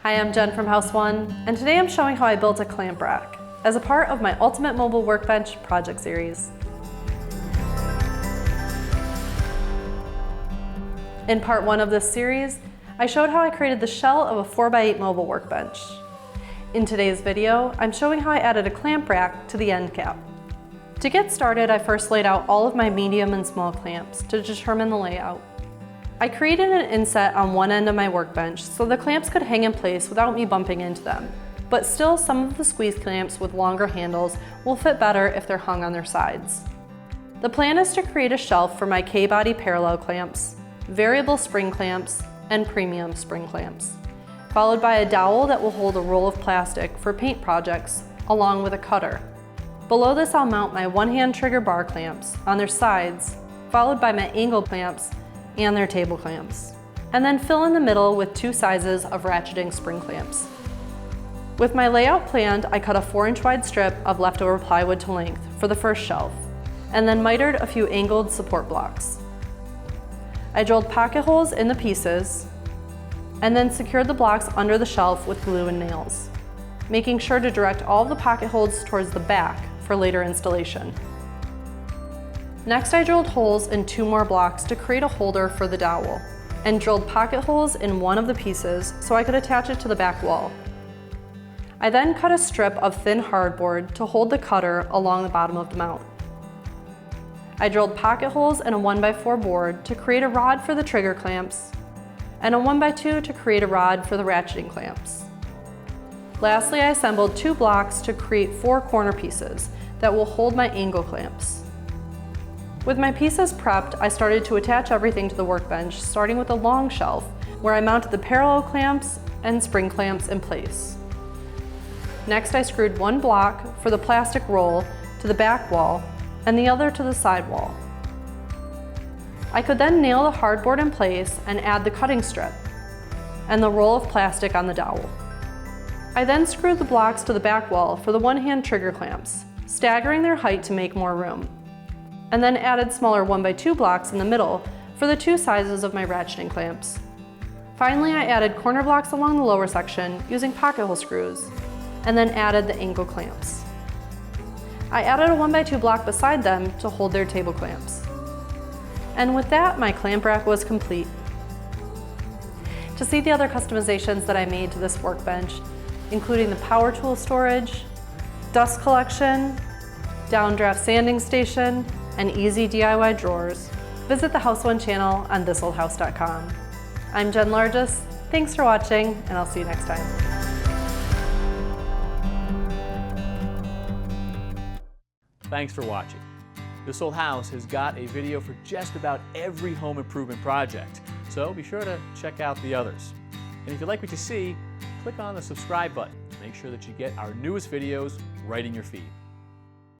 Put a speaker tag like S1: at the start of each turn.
S1: Hi, I'm Jen from House One, and today I'm showing how I built a clamp rack as a part of my Ultimate Mobile Workbench project series. In part 1 of this series, I showed how I created the shell of a 4x8 mobile workbench. In today's video, I'm showing how I added a clamp rack to the end cap. To get started, I first laid out all of my medium and small clamps to determine the layout. I created an inset on one end of my workbench so the clamps could hang in place without me bumping into them, but still some of the squeeze clamps with longer handles will fit better if they're hung on their sides. The plan is to create a shelf for my K-body parallel clamps, variable spring clamps, and premium spring clamps, followed by a dowel that will hold a roll of plastic for paint projects, along with a cutter. Below this, I'll mount my one-hand trigger bar clamps on their sides, followed by my angle clamps and their table clamps, and then fill in the middle with 2 sizes of ratcheting spring clamps. With my layout planned, I cut a 4-inch wide strip of leftover plywood to length for the first shelf, and then mitered a few angled support blocks. I drilled pocket holes in the pieces, and then secured the blocks under the shelf with glue and nails, making sure to direct all of the pocket holes towards the back for later installation. Next, I drilled holes in 2 more blocks to create a holder for the dowel, and drilled pocket holes in one of the pieces so I could attach it to the back wall. I then cut a strip of thin hardboard to hold the cutter along the bottom of the mount. I drilled pocket holes in a 1x4 board to create a rod for the trigger clamps, and a 1x2 to create a rod for the ratcheting clamps. Lastly, I assembled 2 blocks to create 4 corner pieces that will hold my angle clamps. With my pieces prepped, I started to attach everything to the workbench, starting with a long shelf, where I mounted the parallel clamps and spring clamps in place. Next, I screwed 1 block for the plastic roll to the back wall and the other to the side wall. I could then nail the hardboard in place and add the cutting strip and the roll of plastic on the dowel. I then screwed the blocks to the back wall for the one-hand trigger clamps, staggering their height to make more room, and then added smaller 1x2 blocks in the middle for the 2 sizes of my ratcheting clamps. Finally, I added corner blocks along the lower section using pocket hole screws, and then added the angle clamps. I added a 1x2 block beside them to hold their table clamps. And with that, my clamp rack was complete. To see the other customizations that I made to this workbench, including the power tool storage, dust collection, downdraft sanding station, and easy DIY drawers, visit the House One channel on thisoldhouse.com. I'm Jenn Largesse. Thanks for watching, and I'll see you next time.
S2: Thanks for watching. This Old House has got a video for just about every home improvement project, so be sure to check out the others. And if you like what you see, click on the subscribe button. Make sure that you get our newest videos right in your feed.